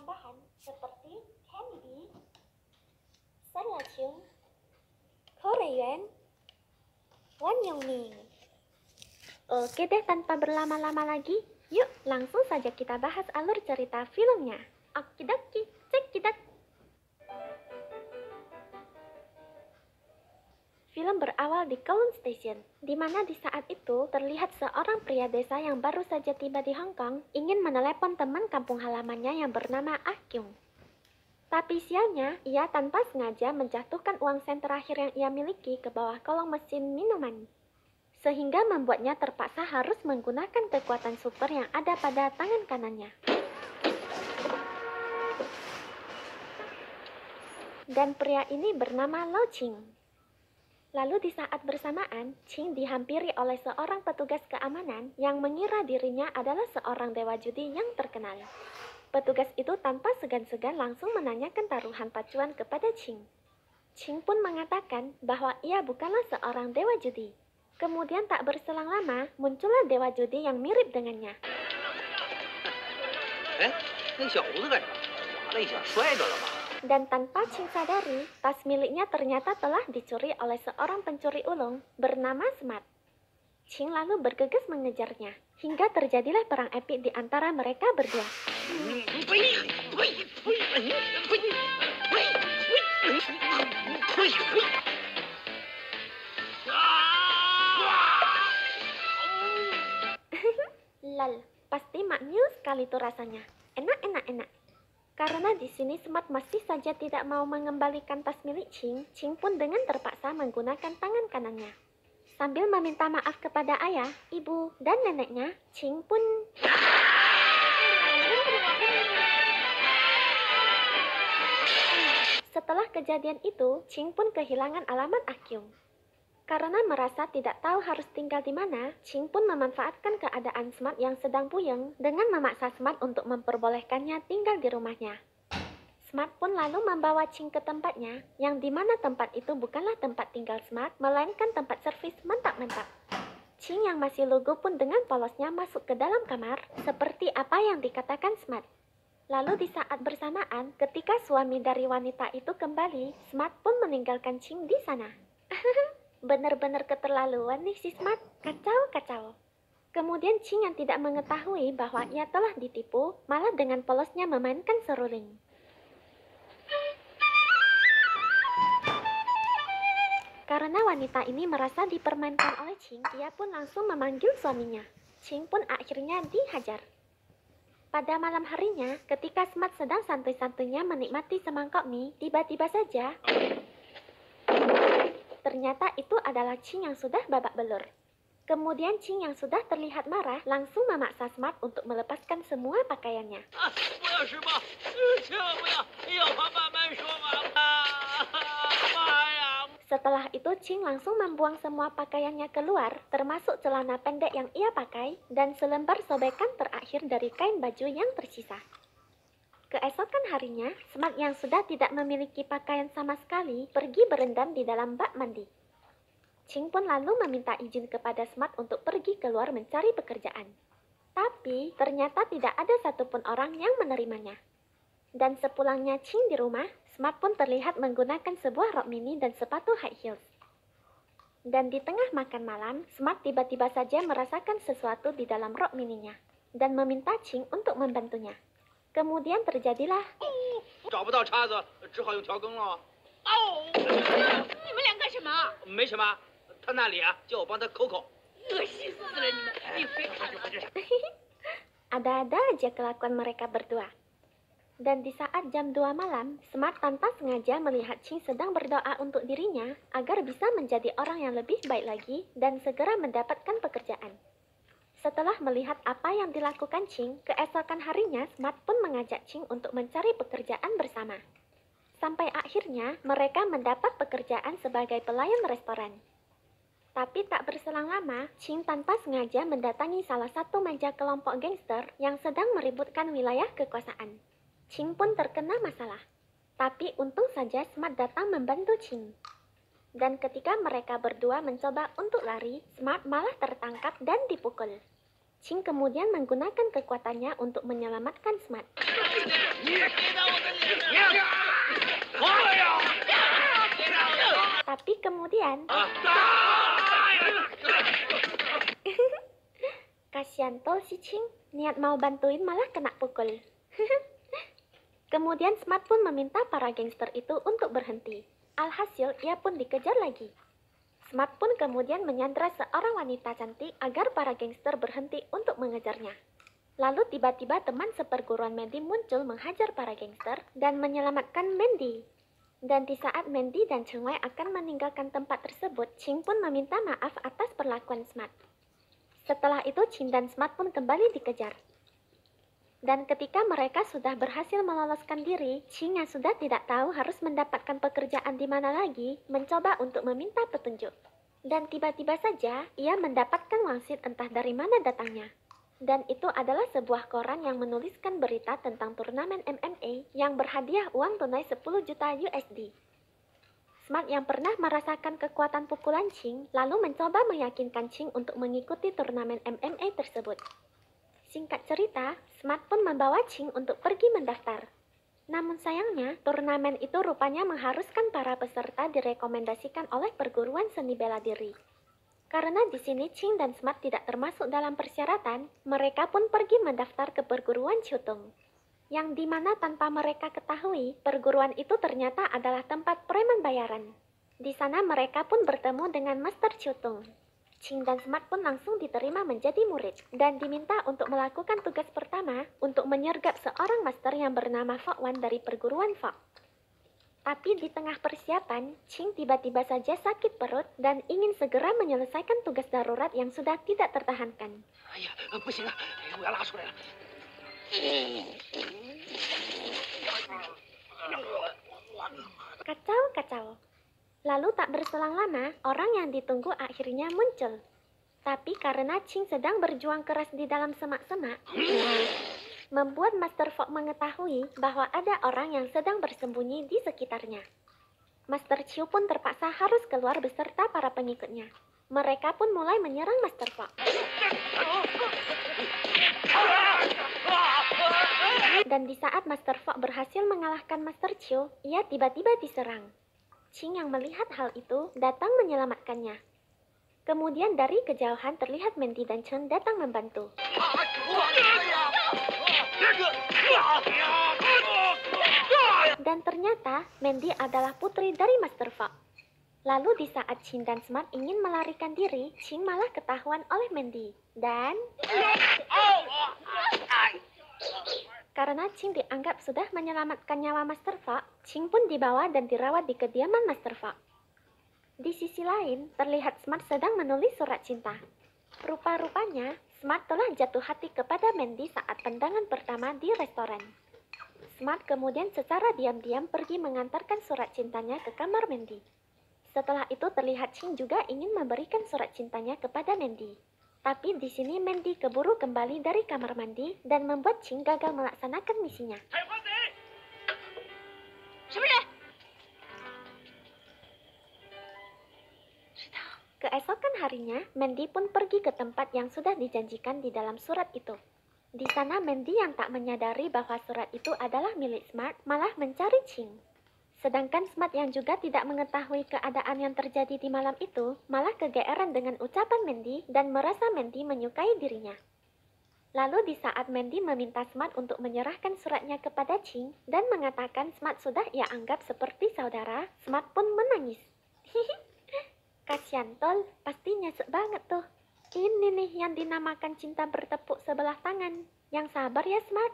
tambahan seperti Kennedy, Sarlachung, Korean, Wan Yongning. Oke deh, tanpa berlama-lama lagi, yuk langsung saja kita bahas alur cerita filmnya. Okidoki, cekidak. Film berawal di Kowloon Station, di mana di saat itu terlihat seorang pria desa yang baru saja tiba di Hong Kong ingin menelepon teman kampung halamannya yang bernama Ah Kyung. Tapi sialnya, ia tanpa sengaja menjatuhkan uang sen terakhir yang ia miliki ke bawah kolong mesin minuman, sehingga membuatnya terpaksa harus menggunakan kekuatan super yang ada pada tangan kanannya. Dan pria ini bernama Lau Ching. Lalu di saat bersamaan, Ching dihampiri oleh seorang petugas keamanan yang mengira dirinya adalah seorang dewa judi yang terkenal. Petugas itu tanpa segan-segan langsung menanyakan taruhan pacuan kepada Ching. Ching pun mengatakan bahwa ia bukanlah seorang dewa judi. Kemudian tak berselang lama, muncullah dewa judi yang mirip dengannya. Dan tanpa Ching sadari, tas miliknya ternyata telah dicuri oleh seorang pencuri ulung bernama Smart. Ching lalu bergegas mengejarnya, hingga terjadilah perang epik di antara mereka berdua. Lol, pasti maknyus sekali tuh rasanya. Enak. Karena di sini Smart masih saja tidak mau mengembalikan tas milik Ching, Ching pun dengan terpaksa menggunakan tangan kanannya. Sambil meminta maaf kepada ayah, ibu, dan neneknya, Ching pun... Setelah kejadian itu, Ching pun kehilangan alamat Ah Kyung. Karena merasa tidak tahu harus tinggal di mana, Ching pun memanfaatkan keadaan Smart yang sedang puyeng dengan memaksa Smart untuk memperbolehkannya tinggal di rumahnya. Smart pun lalu membawa Ching ke tempatnya, yang dimana tempat itu bukanlah tempat tinggal Smart, melainkan tempat servis mantap-mantap. Ching yang masih lugu pun dengan polosnya masuk ke dalam kamar, seperti apa yang dikatakan Smart. Lalu di saat bersamaan, ketika suami dari wanita itu kembali, Smart pun meninggalkan Ching di sana. Bener-bener keterlaluan nih si Smart, kacau. Kemudian Ching yang tidak mengetahui bahwa ia telah ditipu, malah dengan polosnya memainkan seruling. Karena wanita ini merasa dipermainkan oleh Ching, ia pun langsung memanggil suaminya. Ching pun akhirnya dihajar. Pada malam harinya, ketika Smart sedang santai-santainya menikmati semangkok mie, tiba-tiba saja... Ternyata itu adalah Ching yang sudah babak belur. Kemudian Ching yang sudah terlihat marah langsung memaksa Smart untuk melepaskan semua pakaiannya. Setelah itu Ching langsung membuang semua pakaiannya keluar, termasuk celana pendek yang ia pakai dan selembar sobekan terakhir dari kain baju yang tersisa. Keesokan harinya, Smart yang sudah tidak memiliki pakaian sama sekali pergi berendam di dalam bak mandi. Ching pun lalu meminta izin kepada Smart untuk pergi keluar mencari pekerjaan. Tapi ternyata tidak ada satupun orang yang menerimanya. Dan sepulangnya Ching di rumah, Smart pun terlihat menggunakan sebuah rok mini dan sepatu high heels. Dan di tengah makan malam, Smart tiba-tiba saja merasakan sesuatu di dalam rok mininya dan meminta Ching untuk membantunya. Kemudian terjadilah... Ada-ada aja kelakuan mereka berdua. Dan di saat jam 2 malam, Smart tanpa sengaja melihat Ching sedang berdoa untuk dirinya agar bisa menjadi orang yang lebih baik lagi dan segera mendapatkan pekerjaan. Setelah melihat apa yang dilakukan Ching, keesokan harinya Smart pun mengajak Ching untuk mencari pekerjaan bersama. Sampai akhirnya mereka mendapat pekerjaan sebagai pelayan restoran. Tapi tak berselang lama, Ching tanpa sengaja mendatangi salah satu meja kelompok gangster yang sedang meributkan wilayah kekuasaan. Ching pun terkena masalah. Tapi untung saja Smart datang membantu Ching. Dan ketika mereka berdua mencoba untuk lari, Smart malah tertangkap dan dipukul. Ching kemudian menggunakan kekuatannya untuk menyelamatkan Smart. Tapi kemudian kasihan tol si Ching, niat mau bantuin malah kena pukul. Kemudian Smart pun meminta para gangster itu untuk berhenti. Alhasil ia pun dikejar lagi. Smart pun kemudian menyandra seorang wanita cantik agar para gangster berhenti untuk mengejarnya. Lalu tiba-tiba teman seperguruan Mandy muncul menghajar para gangster dan menyelamatkan Mandy. Dan di saat Mandy dan Cheng Wei akan meninggalkan tempat tersebut, Ching pun meminta maaf atas perlakuan Smart. Setelah itu Ching dan Smart pun kembali dikejar. Dan ketika mereka sudah berhasil meloloskan diri, Ching yang sudah tidak tahu harus mendapatkan pekerjaan di mana lagi, mencoba untuk meminta petunjuk. Dan tiba-tiba saja, ia mendapatkan wangsit entah dari mana datangnya. Dan itu adalah sebuah koran yang menuliskan berita tentang turnamen MMA yang berhadiah uang tunai 10 juta USD. Smart yang pernah merasakan kekuatan pukulan Ching, lalu mencoba meyakinkan Ching untuk mengikuti turnamen MMA tersebut. Singkat cerita, Smart pun membawa Ching untuk pergi mendaftar. Namun sayangnya, turnamen itu rupanya mengharuskan para peserta direkomendasikan oleh perguruan seni bela diri. Karena di sini Ching dan Smart tidak termasuk dalam persyaratan, mereka pun pergi mendaftar ke perguruan Chutung. Yang dimana tanpa mereka ketahui, perguruan itu ternyata adalah tempat preman bayaran. Di sana mereka pun bertemu dengan Master Chutung. Ching dan Smart pun langsung diterima menjadi murid dan diminta untuk melakukan tugas pertama untuk menyergap seorang master yang bernama Fok Wan dari perguruan Fok. Tapi di tengah persiapan, Ching tiba-tiba saja sakit perut dan ingin segera menyelesaikan tugas darurat yang sudah tidak tertahankan. Kacau. Lalu tak berselang lama, orang yang ditunggu akhirnya muncul. Tapi karena Ching sedang berjuang keras di dalam semak-semak, membuat Master Fok mengetahui bahwa ada orang yang sedang bersembunyi di sekitarnya. Master Chiu pun terpaksa harus keluar beserta para pengikutnya. Mereka pun mulai menyerang Master Fok. Dan di saat Master Fok berhasil mengalahkan Master Chiu, ia tiba-tiba diserang. Ching yang melihat hal itu datang menyelamatkannya. Kemudian dari kejauhan terlihat Mandy dan Chen datang membantu. Dan ternyata Mandy adalah putri dari Master Fok. Lalu di saat Ching dan Smart ingin melarikan diri, Ching malah ketahuan oleh Mandy. Dan karena Ching dianggap sudah menyelamatkan nyawa Master Fok, Ching pun dibawa dan dirawat di kediaman Master Fok. Di sisi lain, terlihat Smart sedang menulis surat cinta. Rupa-rupanya, Smart telah jatuh hati kepada Mandy saat pandangan pertama di restoran. Smart kemudian secara diam-diam pergi mengantarkan surat cintanya ke kamar Mandy. Setelah itu terlihat Ching juga ingin memberikan surat cintanya kepada Mandy. Tapi di sini Mandy keburu kembali dari kamar mandi dan membuat Ching gagal melaksanakan misinya. Keesokan harinya, Mandy pun pergi ke tempat yang sudah dijanjikan di dalam surat itu. Di sana Mandy yang tak menyadari bahwa surat itu adalah milik Smart malah mencari Ching. Sedangkan Smart yang juga tidak mengetahui keadaan yang terjadi di malam itu, malah kegeeran dengan ucapan Mandy dan merasa Mandy menyukai dirinya. Lalu di saat Mandy meminta Smart untuk menyerahkan suratnya kepada Ching dan mengatakan Smart sudah ia anggap seperti saudara, Smart pun menangis. Kasian tol, pasti nyesek banget tuh. Ini nih yang dinamakan cinta bertepuk sebelah tangan. Yang sabar ya Smart.